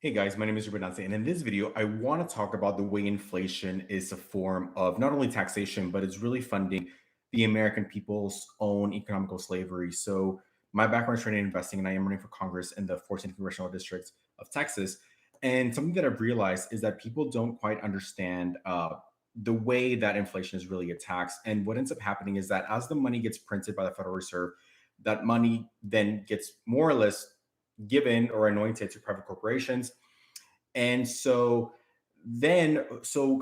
Hey guys, my name is Ruben, and in this video, I want to talk about the way inflation is a form of not only taxation, but it's really funding the American people's own economical slavery. So, my background is training in investing, and I am running for Congress in the 14th Congressional District of Texas. And something that I've realized is that people don't quite understand the way that inflation is really a tax. And what ends up happening is that as the money gets printed by the Federal Reserve, that money then gets more or less given or anointed to private corporations. And so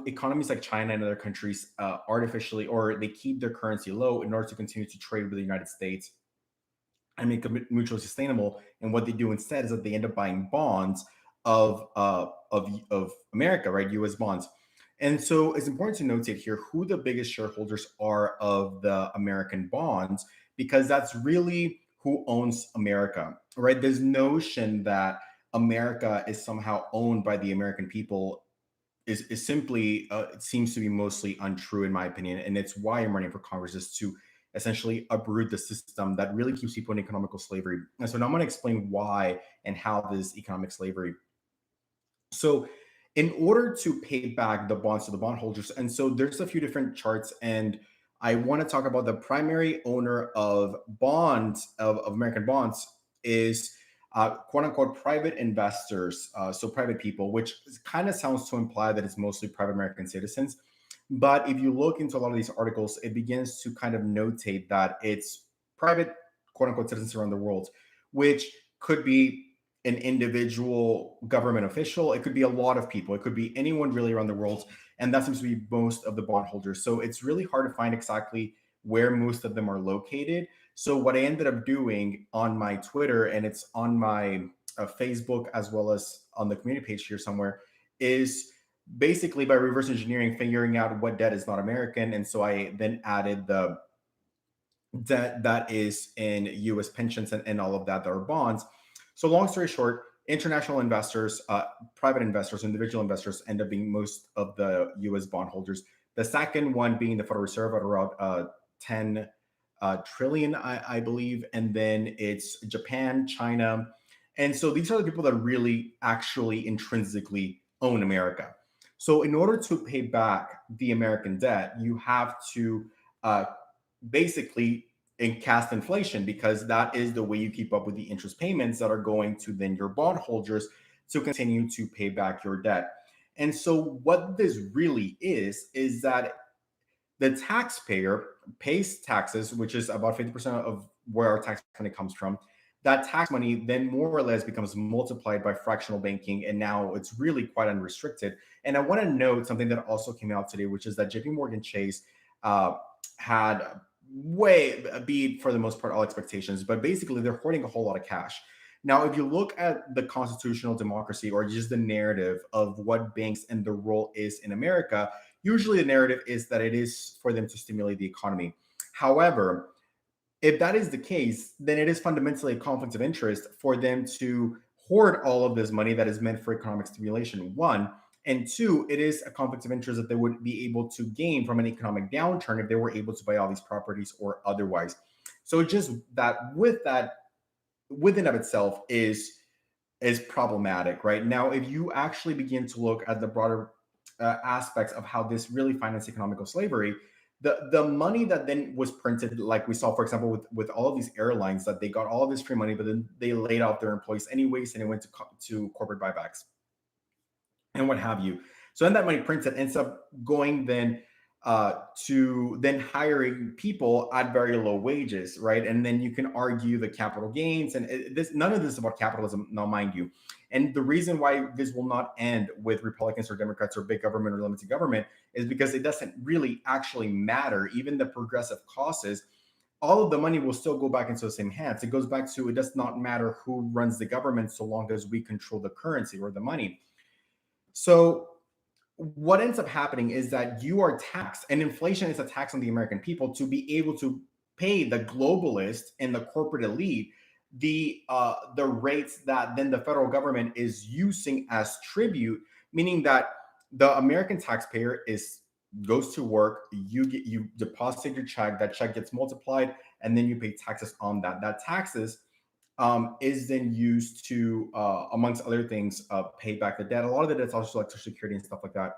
economies like China and other countries artificially, or they keep their currency low in order to continue to trade with the United States and make it mutually sustainable. And what they do instead is that they end up buying bonds of America, right? U.S. bonds. And so it's important to notate here who the biggest shareholders are of the American bonds, because that's really who owns America, right? This notion that America is somehow owned by the American people is simply it seems to be mostly untrue in my opinion, and it's why I'm running for Congress, is to essentially uproot the system that really keeps people in economical slavery. And so now I'm going to explain why and how this economic slavery. So, in order to pay back the bonds to the bondholders, and so there's a few different charts, and I want to talk about the primary owner of bonds of American bonds is quote unquote private investors, so private people, which kind of sounds to imply that it's mostly private American citizens. But if you look into a lot of these articles, it begins to kind of notate that it's private quote unquote citizens around the world, which could be an individual government official. It could be a lot of people. It could be anyone really around the world. And that seems to be most of the bondholders. So it's really hard to find exactly where most of them are located. So what I ended up doing on my Twitter, and it's on my Facebook as well as on the community page here somewhere, is basically by reverse engineering, figuring out what debt is not American. And so I then added the debt that is in US pensions and all of that are bonds. So, long story short, international investors, private investors, individual investors end up being most of the US bondholders. The second one being the Federal Reserve at around 10 trillion, I believe. And then it's Japan, China. And so these are the people that really actually intrinsically own America. So, in order to pay back the American debt, you have to uh, basically and cast inflation, because that is the way you keep up with the interest payments that are going to then your bondholders to continue to pay back your debt. And so what this really is that the taxpayer pays taxes, which is about 50% of where our tax money comes from. That tax money then more or less becomes multiplied by fractional banking, and now it's really quite unrestricted. And I want to note something that also came out today, which is that JP Morgan Chase uh, had way beat for the most part all expectations, but basically they're hoarding a whole lot of cash. Now, if you look at the constitutional democracy or just the narrative of what banks and the role is in America, usually the narrative is that it is for them to stimulate the economy. However, if that is the case, then it is fundamentally a conflict of interest for them to hoard all of this money that is meant for economic stimulation. One. And two, it is a conflict of interest that they would be able to gain from an economic downturn if they were able to buy all these properties or otherwise. So just that within of itself is problematic, right? Now, if you actually begin to look at the broader aspects of how this really financed economical slavery, the money that then was printed, like we saw, for example, with all of these airlines, that they got all of this free money, but then they laid off their employees anyways, and it went to corporate buybacks and what have you. So then that money printed ends up going then to then hiring people at very low wages, right? And then you can argue the capital gains, and this none of this is about capitalism, now mind you. And the reason why this will not end with Republicans or Democrats or big government or limited government is because it doesn't really actually matter. Even the progressive causes, all of the money will still go back into the same hands. It goes back to, it does not matter who runs the government so long as we control the currency or the money. So what ends up happening is that you are taxed, and inflation is a tax on the American people to be able to pay the globalist and the corporate elite the rates that then the federal government is using as tribute, meaning that the American taxpayer is goes to work, you deposit your check, that check gets multiplied, and then you pay taxes on that. That taxes is then used to, amongst other things, pay back the debt. A lot of the debt's also like Social Security and stuff like that.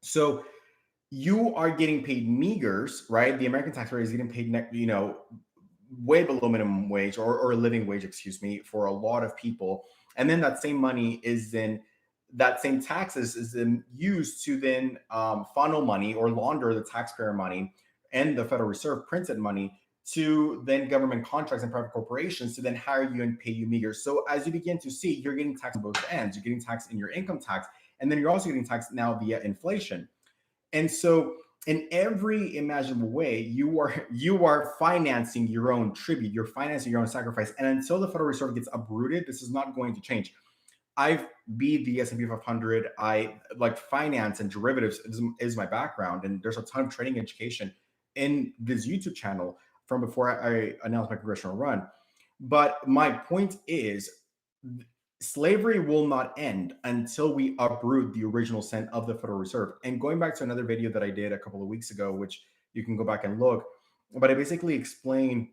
So you are getting paid meagers, right? The American tax rate is getting paid, way below minimum wage, or living wage, excuse me, for a lot of people. And then that same money is then, that same taxes is then used to then funnel money or launder the taxpayer money and the Federal Reserve printed money to then government contracts and private corporations to then hire you and pay you meager. So as you begin to see, you're getting taxed on both ends. You're getting taxed in your income tax, and then you're also getting taxed now via inflation. And so in every imaginable way, you are financing your own tribute, you're financing your own sacrifice. And until the Federal Reserve gets uprooted, this is not going to change. I've beat the S&P 500. I like finance and derivatives is my background, and there's a ton of trading education in this YouTube channel from before I announced my congressional run. But my point is, slavery will not end until we uproot the original sin of the Federal Reserve. And going back to another video that I did a couple of weeks ago, which you can go back and look, but I basically explain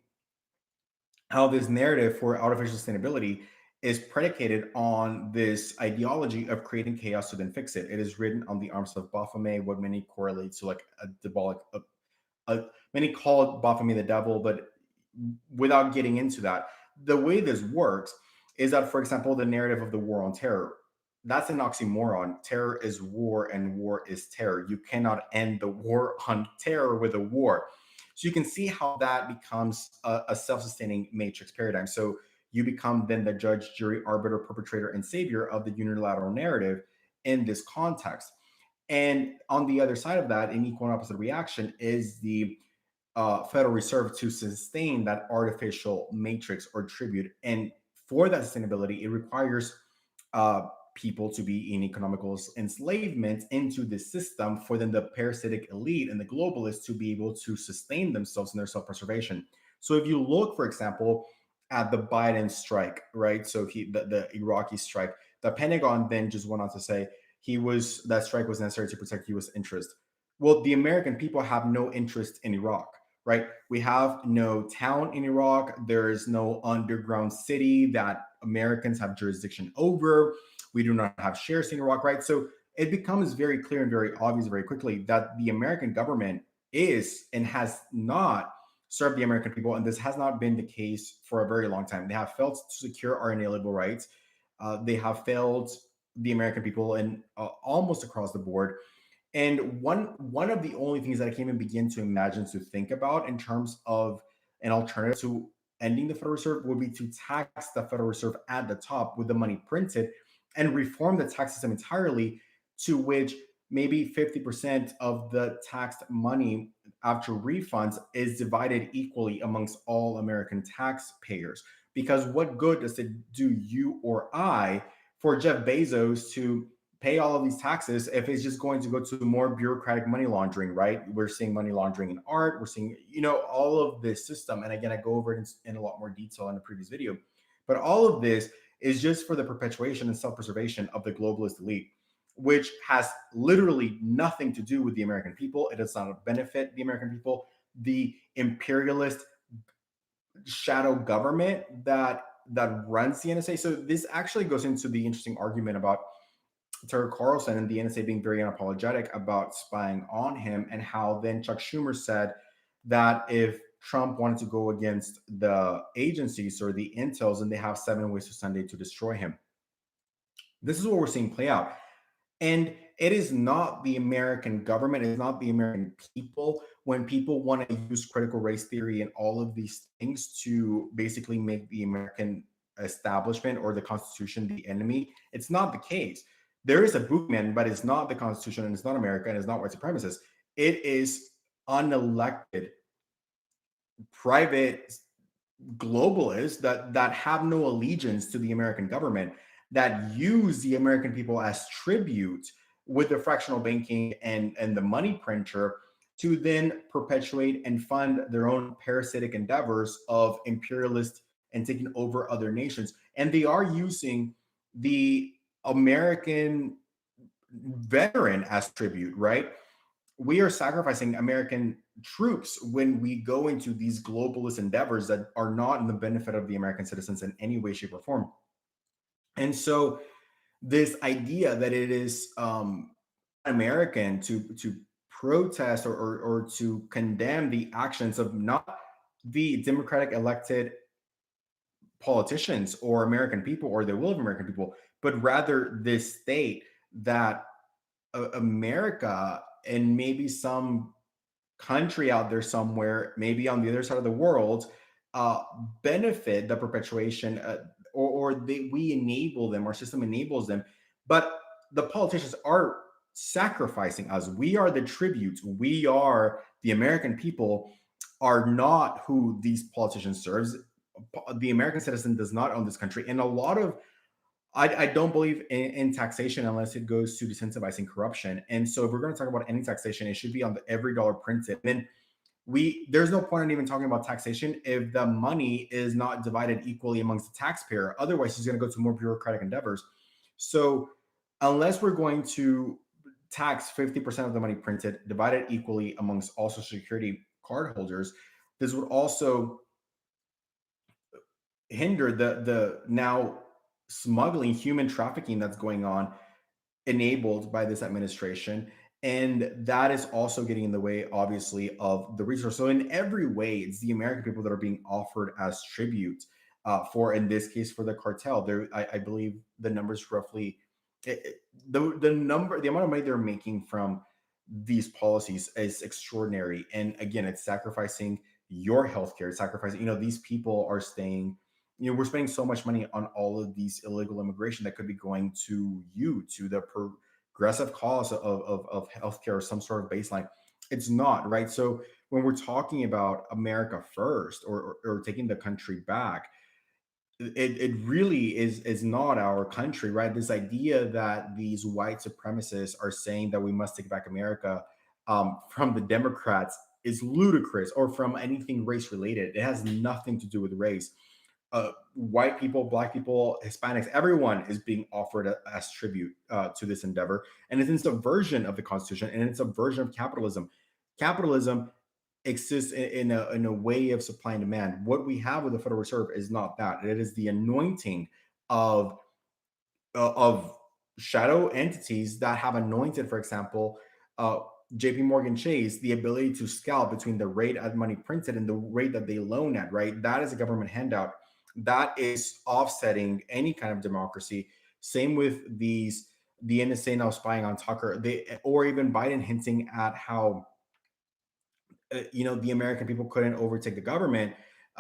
how this narrative for artificial sustainability is predicated on this ideology of creating chaos to then fix it. It is written on the arms of Baphomet, what many correlate to like a diabolic, many call it Baphomet the devil, but without getting into that, the way this works is that, for example, the narrative of the war on terror, that's an oxymoron. Terror is war and war is terror. You cannot end the war on terror with a war. So you can see how that becomes a self-sustaining matrix paradigm. So you become then the judge, jury, arbiter, perpetrator, and savior of the unilateral narrative in this context. And on the other side of that, an equal and opposite reaction is the Federal Reserve to sustain that artificial matrix or tribute. And for that sustainability, it requires people to be in economical enslavement into the system for then the parasitic elite and the globalists to be able to sustain themselves in their self-preservation. So if you look, for example, at the Biden strike, right? So the Iraqi strike, the Pentagon then just went on to say that strike was necessary to protect U.S. interest. Well, the American people have no interest in Iraq, right? We have no town in Iraq. There is no underground city that Americans have jurisdiction over. We do not have shares in Iraq, right? So it becomes very clear and very obvious very quickly that the American government is and has not served the American people. And this has not been the case for a very long time. They have failed to secure our inalienable rights. They have failed the American people and almost across the board. And one of the only things that I can even begin to imagine to think about in terms of an alternative to ending the Federal Reserve would be to tax the Federal Reserve at the top with the money printed and reform the tax system entirely, to which maybe 50% of the taxed money after refunds is divided equally amongst all American taxpayers. Because what good does it do you or I for Jeff Bezos to pay all of these taxes if it's just going to go to more bureaucratic money laundering, right? We're seeing money laundering in art. We're seeing, all of this system. And again, I go over it in a lot more detail in the previous video. But all of this is just for the perpetuation and self-preservation of the globalist elite, which has literally nothing to do with the American people. It does not benefit the American people. The imperialist shadow government that runs the NSA. So this actually goes into the interesting argument about Tucker Carlson and the NSA being very unapologetic about spying on him, and how then Chuck Schumer said that if Trump wanted to go against the agencies or the intels, and they have 7 ways to Sunday to destroy him. This is what we're seeing play out. And it is not the American government, it is not the American people. When people want to use critical race theory and all of these things to basically make the American establishment or the Constitution the enemy, it's not the case. There is a boogeyman, but it's not the Constitution, and it's not America, and it's not white supremacists. It is unelected private globalists that have no allegiance to the American government, that use the American people as tribute with the fractional banking and the money printer to then perpetuate and fund their own parasitic endeavors of imperialist and taking over other nations. And they are using the American veteran as tribute, right? We are sacrificing American troops when we go into these globalist endeavors that are not in the benefit of the American citizens in any way, shape, or form. And so this idea that it is American to protest or to condemn the actions of not the democratic elected politicians or American people or the will of American people, but rather this state that America and maybe some country out there somewhere, maybe on the other side of the world, uh, benefit the perpetuation, we enable them, our system enables them. But the politicians are sacrificing us. We are the tributes. We are the American people, are not who these politicians serves. The American citizen does not own this country. And a lot of I don't believe in taxation unless it goes to decentralizing corruption. And so, if we're going to talk about any taxation, it should be on every dollar printed. And then there's no point in even talking about taxation if the money is not divided equally amongst the taxpayer. Otherwise, he's going to go to more bureaucratic endeavors. So, unless we're going to tax 50% of the money printed, divided equally amongst all Social Security card holders, this would also hinder the now smuggling, human trafficking that's going on, enabled by this administration. And that is also getting in the way, obviously, of the resource. So, in every way, it's the American people that are being offered as tribute for, in this case, for the cartel. I believe the numbers roughly, the amount of money they're making from these policies is extraordinary. And again, it's sacrificing your healthcare, it's sacrificing, these people are staying, we're spending so much money on all of these illegal immigration that could be going to the progressive cost of healthcare or some sort of baseline. It's not, right? So when we're talking about America first, or taking the country back, it really is not our country, right? This idea that these white supremacists are saying that we must take back America, from the Democrats, is ludicrous, or from anything race related. It has nothing to do with race. White people, black people, Hispanics, everyone is being offered as tribute to this endeavor. And it's a version of the Constitution, and it's a version of capitalism. Capitalism exists in a way of supply and demand. What we have with the Federal Reserve is not that. It is the anointing of of shadow entities that have anointed, for example, uh, JP Morgan Chase, the ability to scalp between the rate at money printed and the rate that they loan at, right? That is a government handout. That is offsetting any kind of democracy. Same with the NSA now spying on Tucker, or even Biden hinting at how the American people couldn't overtake the government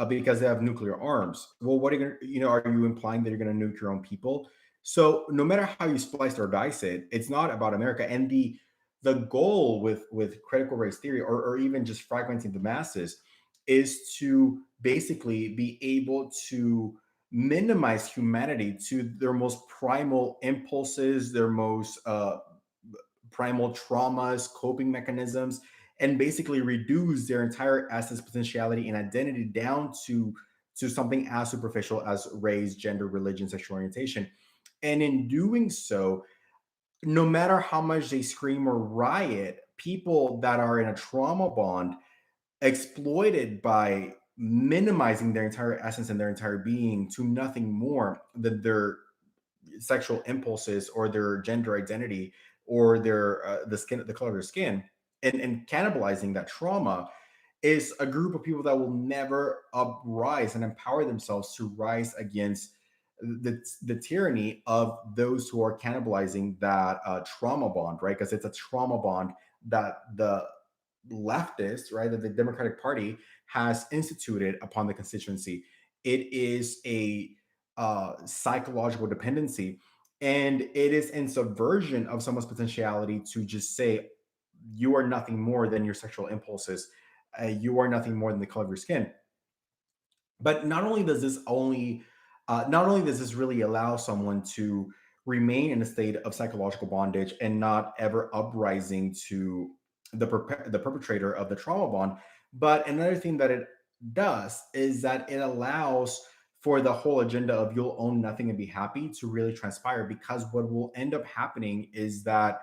because they have nuclear arms. Well, what are you going to, are you implying that you're going to nuke your own people? So no matter how you splice or dice it, it's not about America. And the goal with critical race theory, or even just fragmenting the masses, is to basically be able to minimize humanity to their most primal impulses, their most primal traumas, coping mechanisms, and basically reduce their entire essence, potentiality, and identity down to something as superficial as race, gender, religion, sexual orientation. And in doing so, no matter how much they scream or riot, people that are in a trauma bond, exploited by minimizing their entire essence and their entire being to nothing more than their sexual impulses or their gender identity, or their the color of their skin, and cannibalizing that trauma, is a group of people that will never uprise and empower themselves to rise against the tyranny of those who are cannibalizing that trauma bond, right? Because it's a trauma bond that the leftists, right, that the Democratic Party has instituted upon the constituency. It is a psychological dependency, and it is in subversion of someone's potentiality to just say, you are nothing more than your sexual impulses. You are nothing more than the color of your skin. But not only does this really allow someone to remain in a state of psychological bondage and not ever uprising to the perpetrator of the trauma bond, but another thing that it does is that it allows for the whole agenda of you'll own nothing and be happy to really transpire, because what will end up happening is that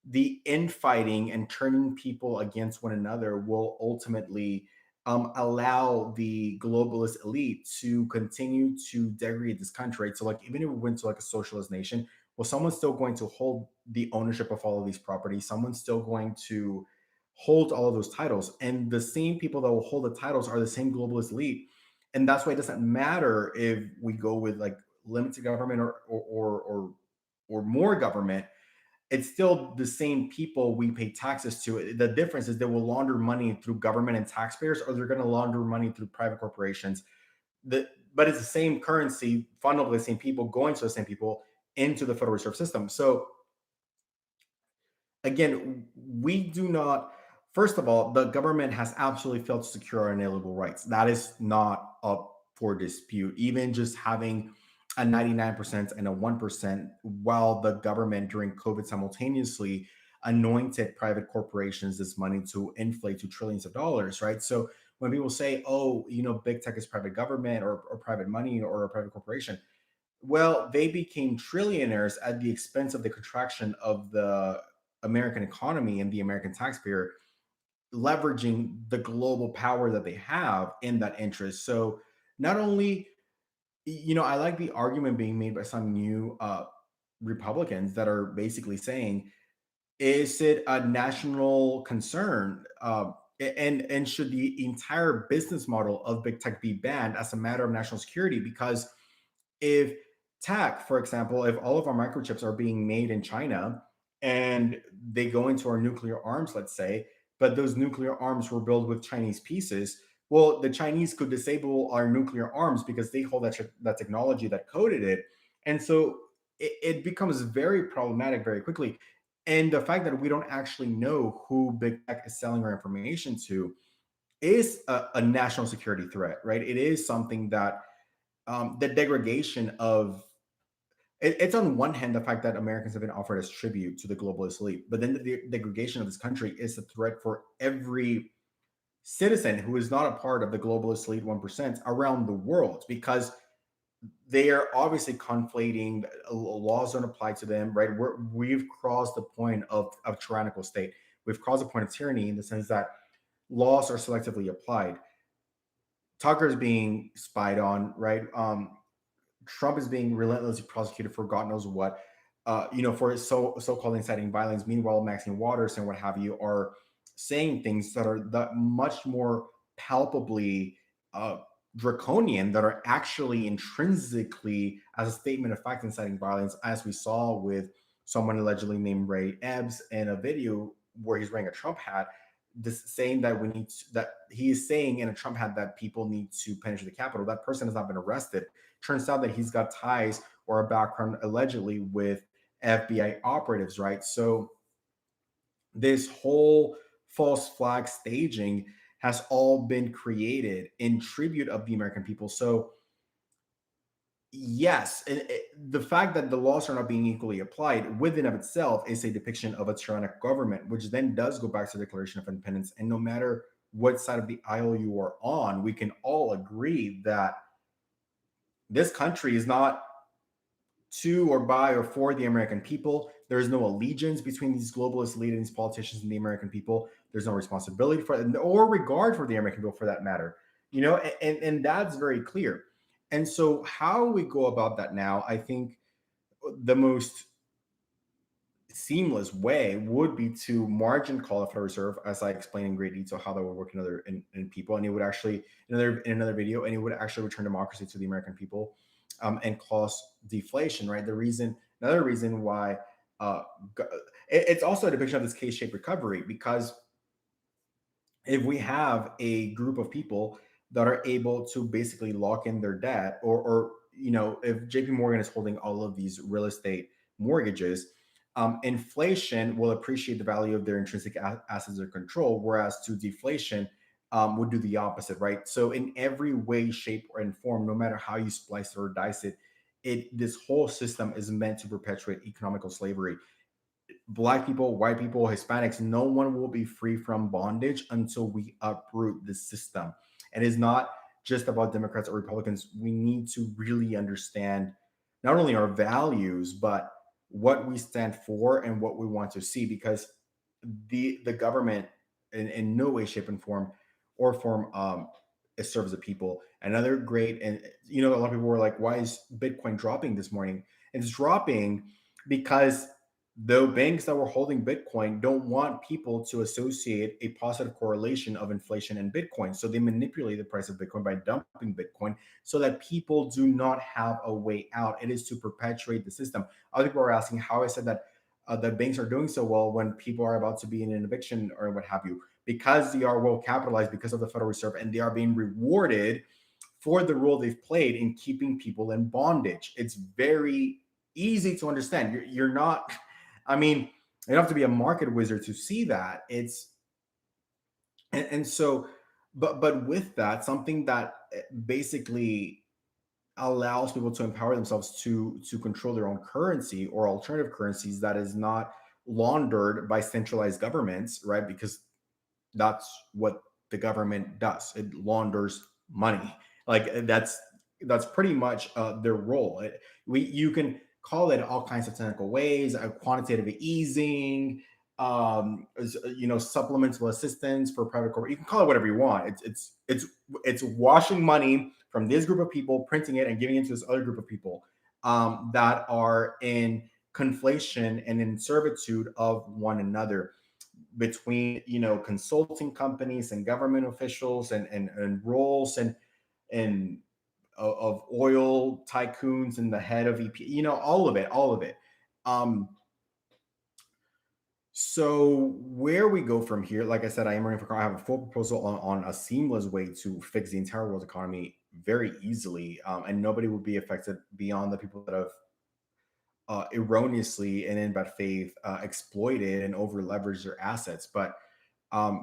the infighting and turning people against one another will ultimately allow the globalist elite to continue to degrade this country. Right? So, like, even if we went to like a socialist nation, well, someone's still going to hold the ownership of all of these properties. Someone's still going to hold all of those titles, and the same people that will hold the titles are the same globalist elite. And that's why it doesn't matter if we go with like limited government or more government. It's still the same people we pay taxes to. The difference is they will launder money through government and taxpayers, or they're going to launder money through private corporations. But it's the same currency, funded by the same people, going to the same people into the Federal Reserve System. So again, we do not. First of all, the government has absolutely failed to secure our inalienable rights. That is not up for dispute. Even just having a 99% and a 1%, while the government during COVID simultaneously anointed private corporations this money to inflate to trillions of dollars, right? So when people say, oh, big tech is private government or private money or a private corporation, well, they became trillionaires at the expense of the contraction of the American economy and the American taxpayer, leveraging the global power that they have in that interest. So not only, I like the argument being made by some new Republicans that are basically saying, is it a national concern? And should the entire business model of big tech be banned as a matter of national security? Because if tech, for example, if all of our microchips are being made in China and they go into our nuclear arms, let's say, but those nuclear arms were built with Chinese pieces, well, the Chinese could disable our nuclear arms because they hold that technology that coded it. And so it becomes very problematic very quickly. And the fact that we don't actually know who big tech is selling our information to is a national security threat, right? It is something that the degradation of it's on one hand the fact that Americans have been offered as tribute to the globalist elite, but then the degradation of this country is a threat for every citizen who is not a part of the globalist elite 1% around the world, because they are obviously conflating laws don't apply to them, right? We've crossed the point of tyrannical state. We've crossed the point of tyranny in the sense that laws are selectively applied. Tucker's being spied on, right? Trump is being relentlessly prosecuted for God knows what, for so-called inciting violence. Meanwhile, Maxine Waters and what have you are saying things that are that much more palpably draconian, that are actually intrinsically, as a statement of fact, inciting violence, as we saw with someone allegedly named Ray Ebbs in a video where he's wearing a Trump hat, this saying that that he is saying in a Trump hat that people need to penetrate the Capitol. That person has not been arrested. Turns out that he's got ties or a background allegedly with FBI operatives, right? So this whole false flag staging has all been created in tribute of the American people. So yes, the fact that the laws are not being equally applied within of itself is a depiction of a tyrannic government, which then does go back to the Declaration of Independence. And no matter what side of the aisle you are on, we can all agree that this country is not to or by or for the American people. There is no allegiance between these globalist leaders, politicians, and the American people. There's no responsibility for it, or regard for the American people, for that matter. And that's very clear. And so, how we go about that now, I think the most seamless way would be to margin call a Federal Reserve, as I explained in great detail how that would work in people, and it would actually in another video, and it would actually return democracy to the American people, and cause deflation. Right. Another reason why uh, it's also a depiction of this K-shaped recovery, because if we have a group of people that are able to basically lock in their debt, or if JP Morgan is holding all of these real estate mortgages, inflation will appreciate the value of their intrinsic assets or control, whereas to deflation would do the opposite, right? So in every way, shape, or form, no matter how you splice it or dice it, this whole system is meant to perpetuate economical slavery. Black people, white people, Hispanics, no one will be free from bondage until we uproot the system. And it's not just about Democrats or Republicans. We need to really understand not only our values, but what we stand for and what we want to see, because the government in no way, shape, and form it serves the people. Another great, and a lot of people were like, why is Bitcoin dropping this morning? It's dropping because the banks that were holding Bitcoin don't want people to associate a positive correlation of inflation and Bitcoin. So they manipulate the price of Bitcoin by dumping Bitcoin so that people do not have a way out. It is to perpetuate the system. Other people are asking how I said that the banks are doing so well when people are about to be in an eviction or what have you, because they are well capitalized because of the Federal Reserve, and they are being rewarded for the role they've played in keeping people in bondage. It's very easy to understand. You're not, I mean, you don't have to be a market wizard to see that. And so, but with that, something that basically allows people to empower themselves to control their own currency or alternative currencies that is not laundered by centralized governments, right? Because that's what the government does. It launders money. Like that's pretty much their role. You can call it all kinds of technical ways, quantitative easing, supplemental assistance for private corporate. You can call it whatever you want. It's washing money from this group of people, printing it and giving it to this other group of people that are in conflation and in servitude of one another, between consulting companies and government officials and roles and of oil tycoons and the head of EP, all of it. Um, so where we go from here, like I said, I am running for. I have a full proposal on a seamless way to fix the entire world economy very easily, and nobody would be affected beyond the people that have erroneously and in bad faith exploited and over leveraged their assets. But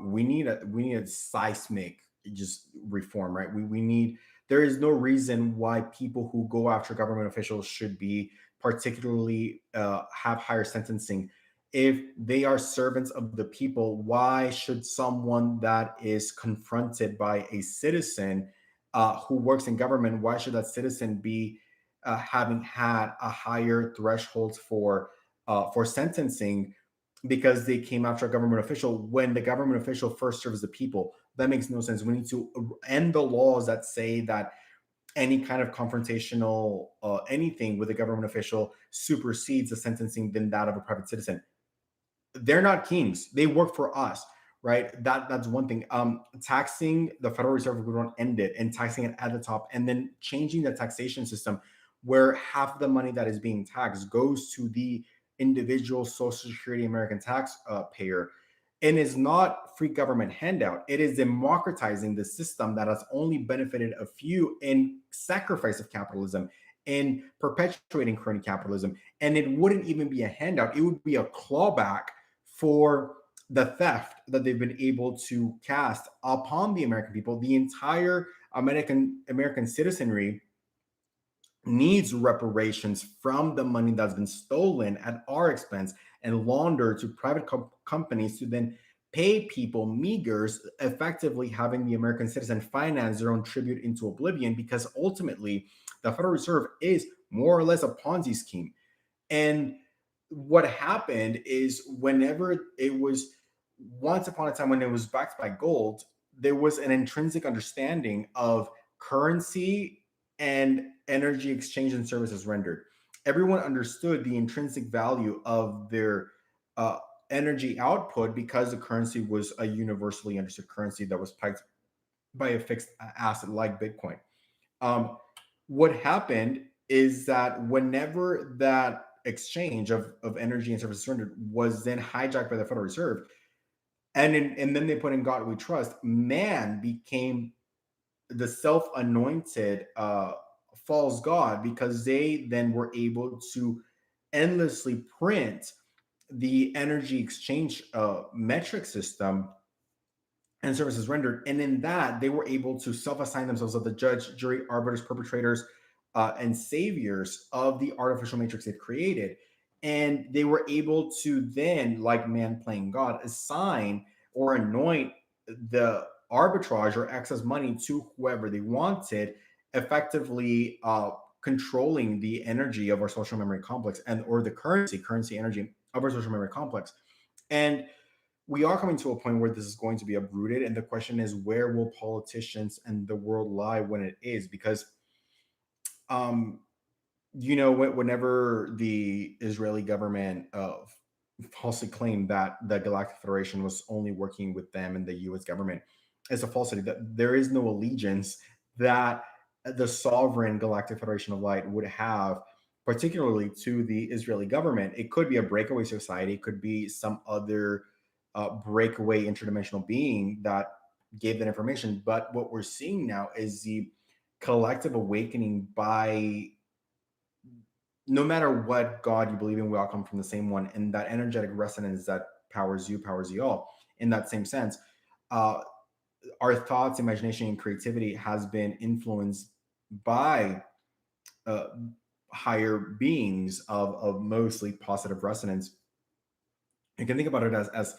we need a seismic just reform, right? We need. There is no reason why people who go after government officials should be particularly have higher sentencing. If they are servants of the people, why should someone that is confronted by a citizen who works in government, why should that citizen be having had a higher threshold for sentencing because they came after a government official when the government official first serves the people? That makes no sense. We need to end the laws that say that any kind of confrontational anything with a government official supersedes the sentencing than that of a private citizen. They're not kings. They work for us, right? That's one thing. Taxing the Federal Reserve, we don't end it, and taxing it at the top, and then changing the taxation system where half of the money that is being taxed goes to the individual Social Security American tax payer, and is not free government handout. It is democratizing the system that has only benefited a few in sacrifice of capitalism, in perpetuating crony capitalism. And it wouldn't even be a handout, it would be a clawback for the theft that they've been able to cast upon the American people. The entire American citizenry needs reparations from the money that's been stolen at our expense and laundered to private companies to then pay people meagers, effectively having the American citizen finance their own tribute into oblivion, because ultimately the Federal Reserve is more or less a Ponzi scheme. And what happened is, whenever it was, once upon a time when it was backed by gold, there was an intrinsic understanding of currency and energy exchange and services rendered. Everyone understood the intrinsic value of their uh, energy output because the currency was a universally understood currency that was pegged by a fixed asset like Bitcoin. Um, what happened is that whenever that exchange of energy and services rendered was then hijacked by the Federal Reserve, and then they put in God we trust, man became the self-anointed false god, because they then were able to endlessly print the energy exchange metric system and services rendered. And in that, they were able to self assign themselves as the judge, jury, arbiters, perpetrators, and saviors of the artificial matrix they've created. And they were able to then, like man playing God, assign or anoint the arbitrage or excess money to whoever they wanted, effectively controlling the energy of our social memory complex, and or the currency energy of our social memory complex. And we are coming to a point where this is going to be uprooted. And the question is, where will politicians and the world lie when it is? Because um, whenever the Israeli government falsely claimed that the Galactic Federation was only working with them and the U.S. government, it's a falsity. That there is no allegiance that the sovereign Galactic Federation of Light would have, particularly to the Israeli government. It could be a breakaway society. It could be some other breakaway interdimensional being that gave that information. But what we're seeing now is the collective awakening by, no matter what God you believe in, we all come from the same one. And that energetic resonance that powers you all. In that same sense, uh, our thoughts, imagination, and creativity has been influenced by uh, higher beings of mostly positive resonance. You can think about it as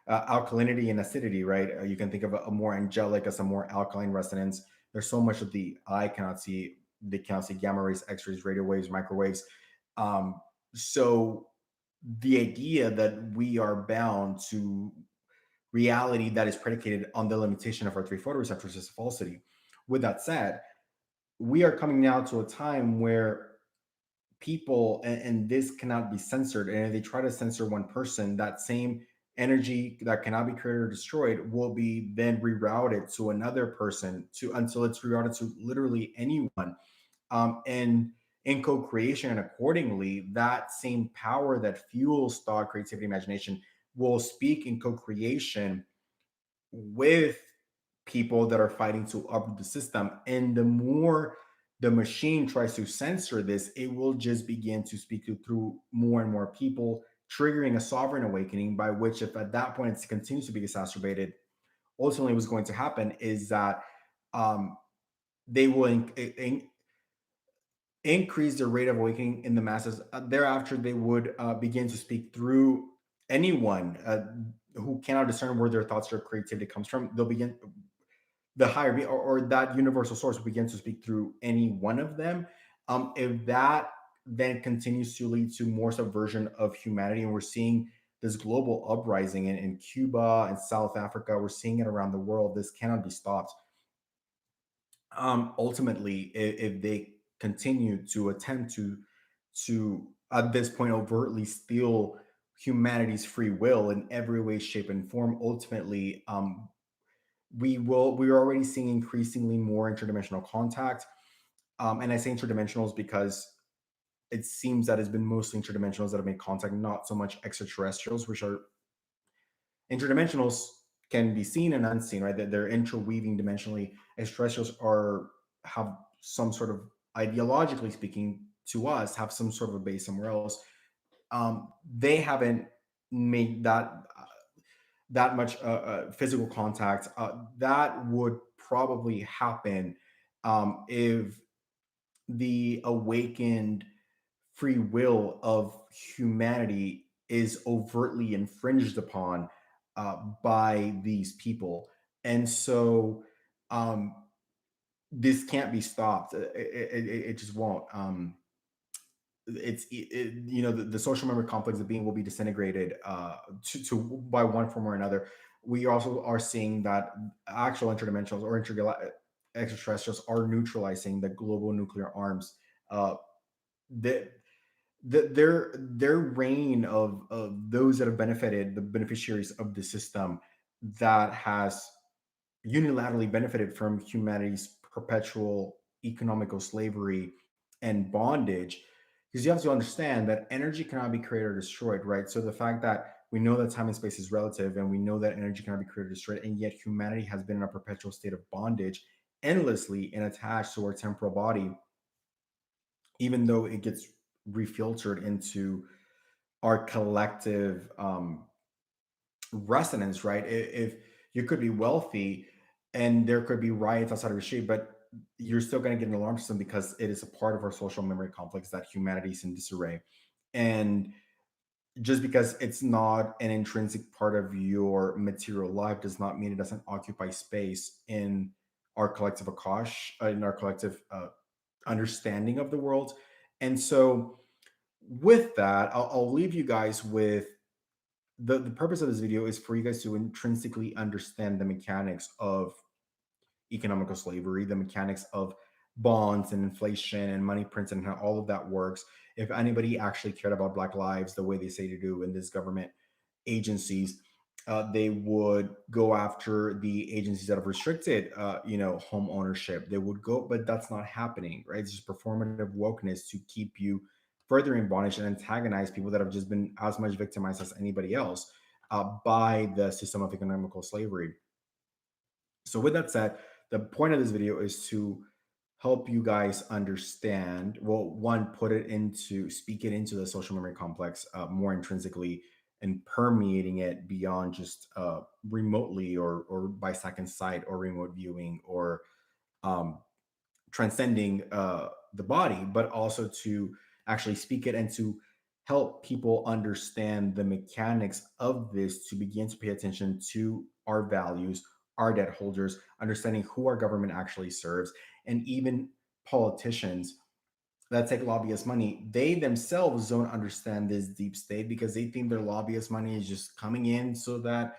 alkalinity and acidity, right? You can think of a more angelic as a more alkaline resonance. There's so much that the eye cannot see. They cannot see gamma rays, X rays, radio waves, microwaves. So the idea that we are bound to reality that is predicated on the limitation of our three photoreceptors is a falsity. With that said, we are coming now to a time where people, and this cannot be censored, and if they try to censor one person, that same energy that cannot be created or destroyed will be then rerouted to another person, to until it's rerouted to literally anyone. And in co-creation, and accordingly, that same power that fuels thought, creativity, imagination will speak in co-creation with people that are fighting to uproot the system. And the more the machine tries to censor this, it will just begin to speak to through more and more people, triggering a sovereign awakening. By which, if at that point it continues to be exacerbated, ultimately what's going to happen is that um, they will increase the rate of awakening in the masses. Thereafter, they would begin to speak through anyone who cannot discern where their thoughts or creativity comes from. They'll begin, the higher being, or that universal source begins to speak through any one of them. If that then continues to lead to more subversion of humanity, and we're seeing this global uprising in Cuba and South Africa, we're seeing it around the world. This cannot be stopped. Ultimately, if they continue to attempt to at this point overtly steal humanity's free will in every way, shape, and form, ultimately we're already seeing increasingly more interdimensional contact. And I say interdimensionals because it seems that it's been mostly interdimensionals that have made contact, not so much extraterrestrials, which are interdimensionals can be seen and unseen, right? They're interweaving dimensionally. Extraterrestrials are have some sort of, ideologically speaking, to us, have some sort of a base somewhere else. They haven't made that much physical contact. That would probably happen if the awakened free will of humanity is overtly infringed upon by these people. And so this can't be stopped. It just won't. The social memory complex of being will be disintegrated to by one form or another. We also are seeing that actual interdimensionals or extraterrestrials are neutralizing the global nuclear arms. The, their reign of those that have benefited, the beneficiaries of the system that has unilaterally benefited from humanity's perpetual economical slavery and bondage. Because you have to understand that energy cannot be created or destroyed, right? So the fact that we know that time and space is relative, and we know that energy cannot be created or destroyed, and yet humanity has been in a perpetual state of bondage endlessly and attached to our temporal body, even though it gets refiltered into our collective resonance, right? If you could be wealthy and there could be riots outside of your street, but you're still going to get an alarm system because it is a part of our social memory complex that humanity is in disarray. And just because it's not an intrinsic part of your material life does not mean it doesn't occupy space in our collective Akash, in our collective understanding of the world. And so, with that, I'll leave you guys with the purpose of this video is for you guys to intrinsically understand the mechanics of economical slavery, the mechanics of bonds and inflation and money prints and how all of that works. If anybody actually cared about Black lives the way they say to do in this government agencies, they would go after the agencies that have restricted, home ownership. They would go, but that's not happening, right? It's just performative wokeness to keep you further in bondage and antagonize people that have just been as much victimized as anybody else by the system of economical slavery. So, with that said, the point of this video is to help you guys understand. Well, one, speak it into the social memory complex more intrinsically and permeating it beyond just remotely or by second sight or remote viewing or um, transcending the body, but also to actually speak it and to help people understand the mechanics of this, to begin to pay attention to our values, our debt holders, understanding who our government actually serves, and even politicians that take lobbyist money. They themselves don't understand this deep state because they think their lobbyist money is just coming in so that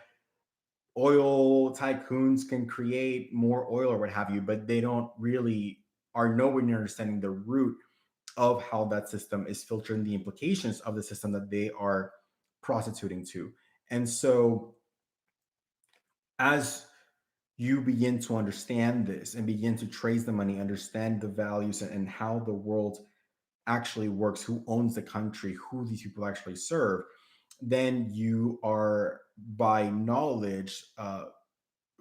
oil tycoons can create more oil or what have you, but they don't really are nowhere near understanding the root of how that system is filtering the implications of the system that they are prostituting to. And so, as you begin to understand this and begin to trace the money, understand the values and how the world actually works, who owns the country, who these people actually serve, then you are by knowledge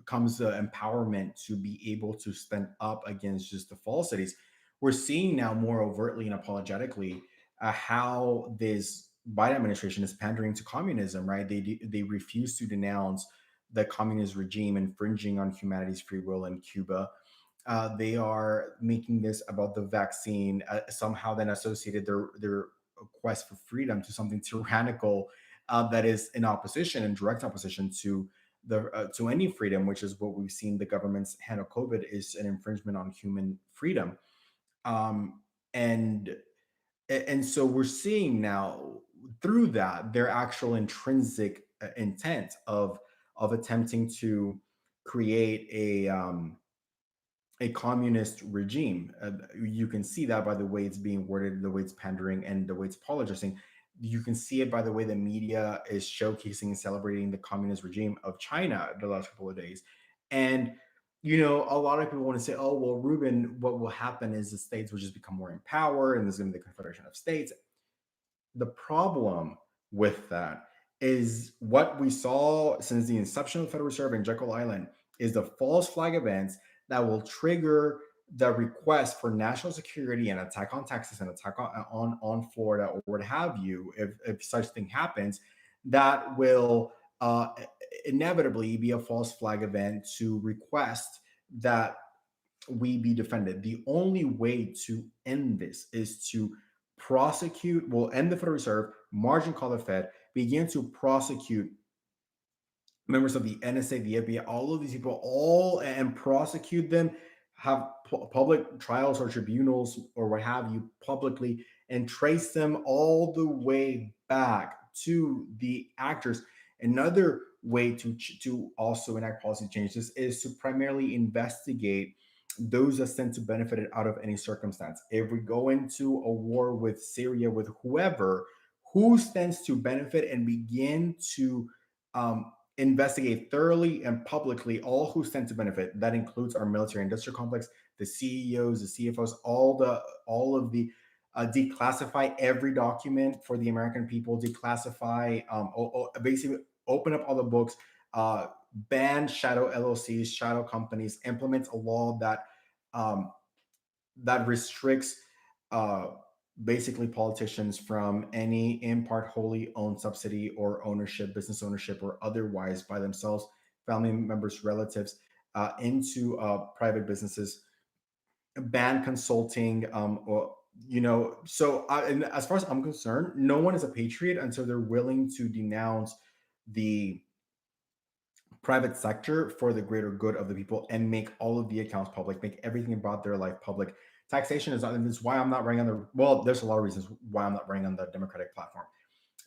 comes the empowerment to be able to stand up against just the falsities. We're seeing now more overtly and apologetically how this Biden administration is pandering to communism. Right? They refuse to denounce the communist regime infringing on humanity's free will in Cuba. They are making this about the vaccine, somehow then associated their quest for freedom to something tyrannical that is in opposition, in direct opposition to any freedom, which is what we've seen the government's handle COVID is an infringement on human freedom. Um, and and so we're seeing now through that their actual intrinsic intent of attempting to create a communist regime. You can see that by the way it's being worded, the way it's pandering, and the way it's apologizing. You can see it by the way the media is showcasing and celebrating the communist regime of China the last couple of days. And, a lot of people want to say, oh, well, Ruben, what will happen is the states will just become more in power and there's going to be the Confederation of States. The problem with that is what we saw since the inception of the Federal Reserve in Jekyll Island is the false flag events that will trigger the request for national security and attack on Texas and attack on Florida or what have you, if such thing happens, that will inevitably be a false flag event to request that we be defended. The only way to end this is to prosecute, will end the Federal Reserve, margin call the Fed, begin to prosecute members of the NSA, the FBI, all of these people, all and prosecute them, have public trials or tribunals or what have you publicly, and trace them all the way back to the actors. Another way to also enact policy changes is to primarily investigate those that stand to benefit it out of any circumstance. If we go into a war with Syria, with whoever, who stands to benefit, and begin to investigate thoroughly and publicly all who stand to benefit. That includes our military industrial complex, the CEOs, the CFOs, all of the declassify every document for the American people, declassify, basically open up all the books, ban shadow LLCs, shadow companies, implement a law um, that restricts uh, basically politicians from any in part wholly owned subsidy or ownership, business ownership, or otherwise by themselves, family members, relatives, into private businesses, ban consulting, or and as far as I'm concerned, no one is a patriot until they're willing to denounce the private sector for the greater good of the people and make all of the accounts public, make everything about their life public, Taxation is not, and it's why I'm not running on the, well, there's a lot of reasons why I'm not running on the Democratic platform,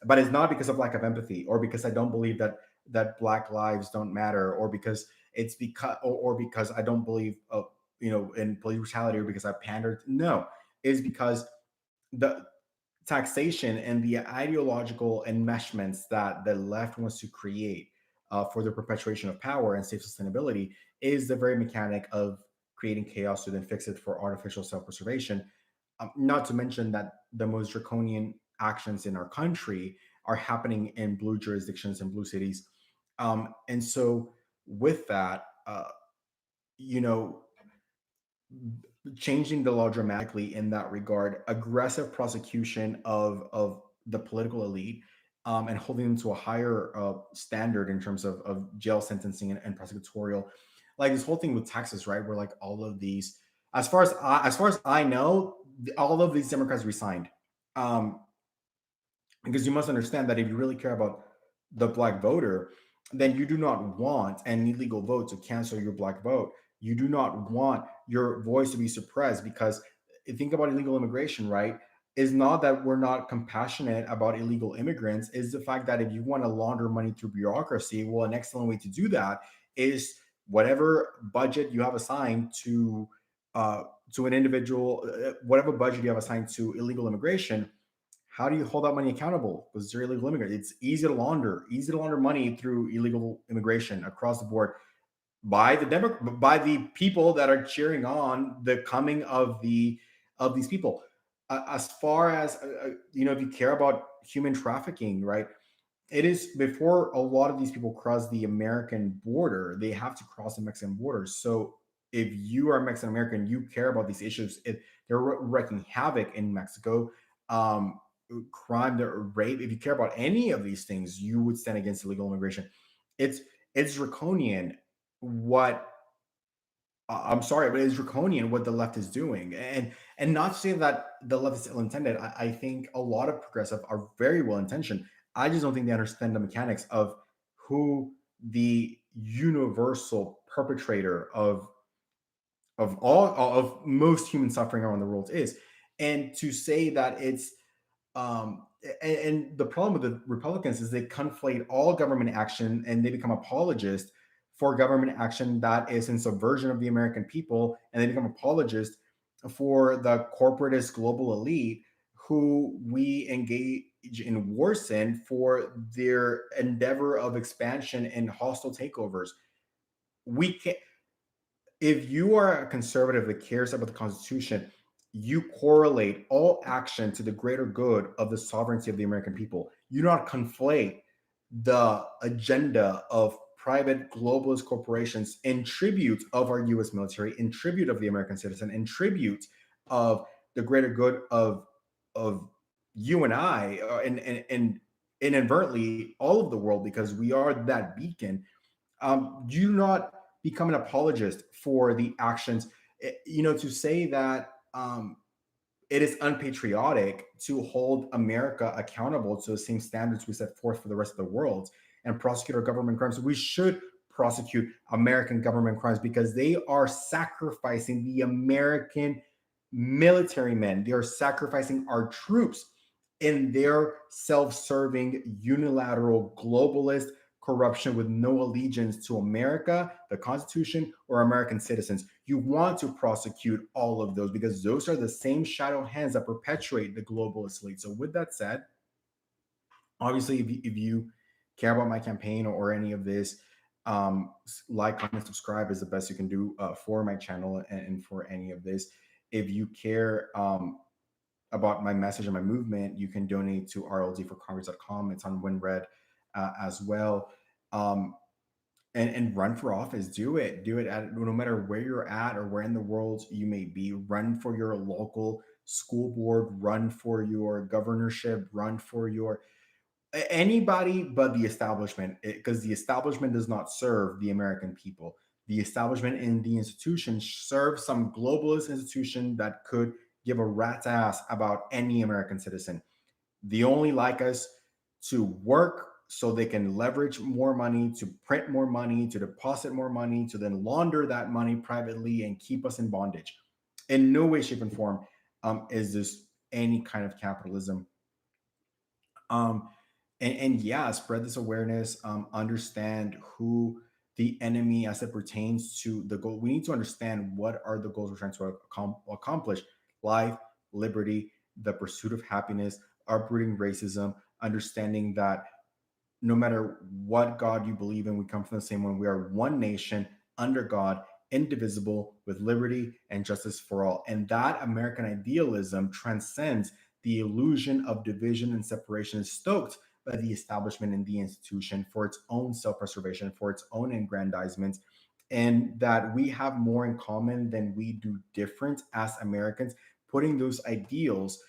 but it's not because of lack of empathy or because I don't believe that Black lives don't matter, or because it's because, or because I don't believe, in police brutality, or because I pandered. No, it's because the taxation and the ideological enmeshments that the left wants to create for the perpetuation of power and safe sustainability is the very mechanic of creating chaos to then fix it for artificial self-preservation. Not to mention that the most draconian actions in our country are happening in blue jurisdictions and blue cities. And so, with that, you know, changing the law dramatically in that regard, aggressive prosecution of the political elite, and holding them to a higher standard in terms of jail sentencing and prosecutorial, like this whole thing with Texas, right? Where like all of these, as far as I know, all of these Democrats resigned. Um, because you must understand that if you really care about the black voter, then you do not want an illegal vote to cancel your black vote. You do not want your voice to be suppressed, because think about illegal immigration, right? Is not that we're not compassionate about illegal immigrants, is the fact that if you want to launder money through bureaucracy, well, an excellent way to do that is whatever budget you have assigned uh, to an individual, whatever budget you have assigned to illegal immigration, how do you hold that money accountable? Because they're illegal immigrants. It's easy to launder money through illegal immigration across the board by by the people that are cheering on the coming of these people. As far as if you care about human trafficking, right? It is before a lot of these people cross the American border, they have to cross the Mexican border. So if you are Mexican American, you care about these issues. They're wreaking havoc in Mexico. Um, Crime, the rape. If you care about any of these things, you would stand against illegal immigration. It's it's draconian what I'm sorry, but it's draconian what the left is doing, and not to say that the left is ill-intended. I think a lot of progressive are very well intentioned. I just don't think they understand the mechanics of who the universal perpetrator of all of most human suffering around the world is, and to say that it's and the problem with the Republicans is they conflate all government action and they become apologists for government action that is in subversion of the American people, and they become apologists for the corporatist global elite who we engage in wars in for their endeavor of expansion and hostile takeovers. We can If you are a conservative that cares about the Constitution, you correlate all action to the greater good of the sovereignty of the American people. You do not conflate the agenda of private globalist corporations in tribute of our US military, in tribute of the American citizen, in tribute of the greater good of you and I, and inadvertently all of the world, because we are that beacon. You do not become an apologist for the actions. To say that it is unpatriotic to hold America accountable to the same standards we set forth for the rest of the world and prosecute our government crimes. We should prosecute American government crimes because they are sacrificing the American military men. They are sacrificing our troops in their self serving, unilateral, globalist corruption with no allegiance to America, the Constitution, or American citizens. You want to prosecute all of those because those are the same shadow hands that perpetuate the globalist elite. So, with that said, obviously, if you care about my campaign or any of this, like, comment, subscribe is the best you can do for my channel and for any of this. If you care about my message and my movement, you can donate to rldforcongress.com. It's on WinRed as well. Um, and run for office. Do it. Do it at no matter where you're at or where in the world you may be. Run for your local school board. Run for your governorship. Run for your anybody but the establishment, because the establishment does not serve the American people. The establishment and the institution serve some globalist institution that could give a rat's ass about any American citizen. They only like us to work so they can leverage more money, to print more money, to deposit more money, to then launder that money privately and keep us in bondage. In no way, shape, and form is this any kind of capitalism. Um, and yeah, spread this awareness, understand who the enemy as it pertains to the goal. We need to understand what are the goals we're trying to accomplish: life, liberty, the pursuit of happiness, uprooting racism, understanding that no matter what God you believe in, we come from the same one. We are one nation under God, indivisible, with liberty and justice for all. And that American idealism transcends the illusion of division and separation stoked by the establishment and the institution for its own self preservation, for its own aggrandizement, and that we have more in common than we do different as Americans, putting those ideals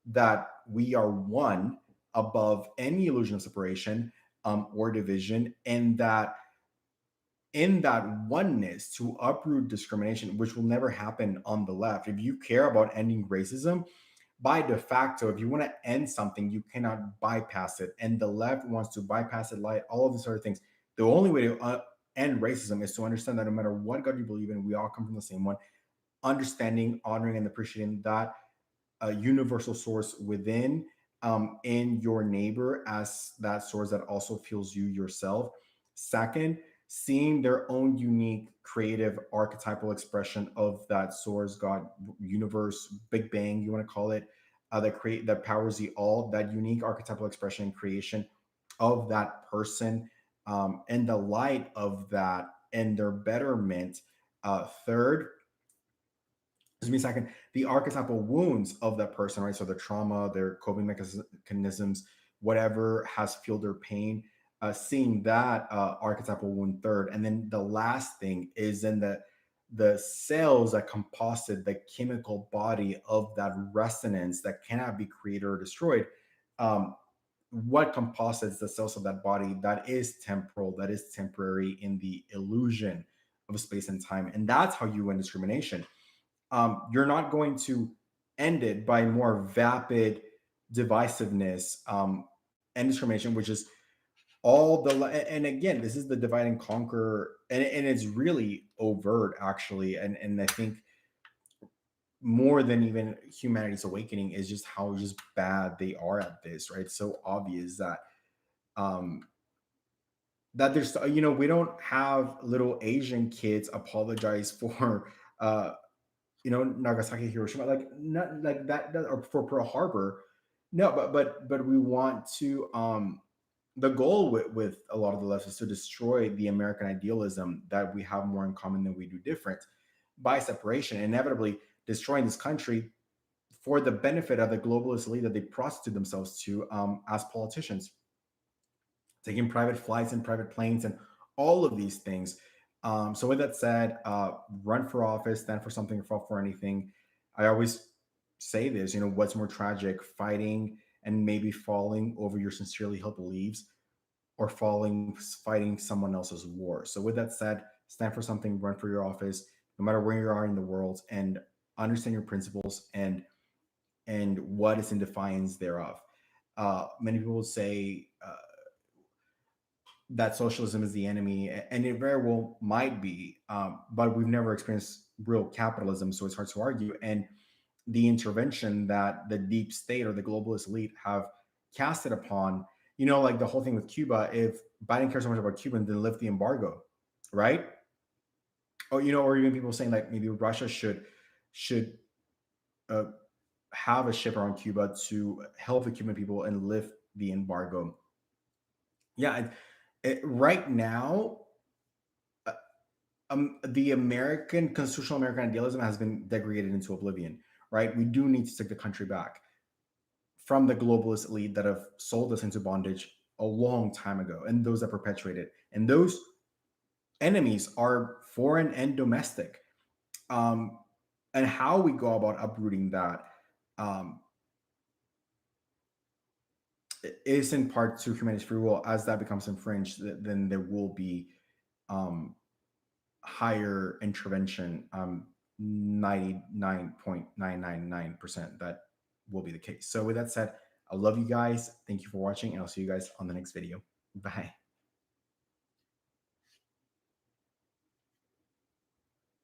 that we are one above any illusion of separation or division, and that in that oneness to uproot discrimination, which will never happen on the left. If you care about ending racism, by de facto, if you want to end something, you cannot bypass it. And the left wants to bypass it, like all of these other things. The only way to end racism is to understand that no matter what God you believe in, we all come from the same one. Understanding, honoring, and appreciating that a universal source within in your neighbor as that source that also fuels you yourself. Second, seeing their own unique creative archetypal expression of that source, God, universe, Big Bang, you want to call it, that powers the all, that unique archetypal expression and creation of that person, and the light of that and their betterment. Third, excuse me, second, the archetypal wounds of that person, right? So the trauma, their coping mechanisms, whatever has fueled their pain, seeing that archetypal wound third. And then the last thing is in the cells that composite the chemical body of that resonance that cannot be created or destroyed. Um, what composites the cells of that body that is temporal, that is temporary in the illusion of space and time. And that's how you win discrimination. You're not going to end it by more vapid divisiveness and discrimination, which is all the. And again, this is the divide and conquer, and it's really overt actually. And I think more than even humanity's awakening is just how just bad they are at this. Right, it's so obvious um, that there's we don't have little Asian kids apologize for. Nagasaki, Hiroshima, like not like that or for Pearl Harbor. No, but we want to the goal with a lot of the left is to destroy the American idealism that we have more in common than we do different by separation, inevitably destroying this country for the benefit of the globalist elite that they prostitute themselves to as politicians, taking private flights and private planes and all of these things. So with that said, run for office, stand for something, fall for anything. I always say this, what's more tragic, fighting and maybe falling over your sincerely held beliefs, or fighting someone else's war. So with that said, stand for something, run for your office, no matter where you are in the world, and understand your principles and what is in defiance thereof. Many people say that socialism is the enemy, and it very well might be, but we've never experienced real capitalism, so it's hard to argue. And the intervention that the deep state or the globalist elite have casted upon, like the whole thing with Cuba, if Biden cares so much about Cuba, then lift the embargo, right? Or even people saying like maybe Russia should uh, have a ship around Cuba to help the Cuban people and lift the embargo. Yeah, right now, the American constitutional American idealism has been degraded into oblivion. Right, we do need to take the country back from the globalist elite that have sold us into bondage a long time ago, and those that perpetuate it. And those enemies are foreign and domestic. Um, and how we go about uprooting that um, is in part to humanity's free will. As that becomes infringed, then there will be um, higher intervention. 99.999% that will be the case. So with that said, I love you guys. Thank you for watching, and I'll see you guys on the next video. Bye.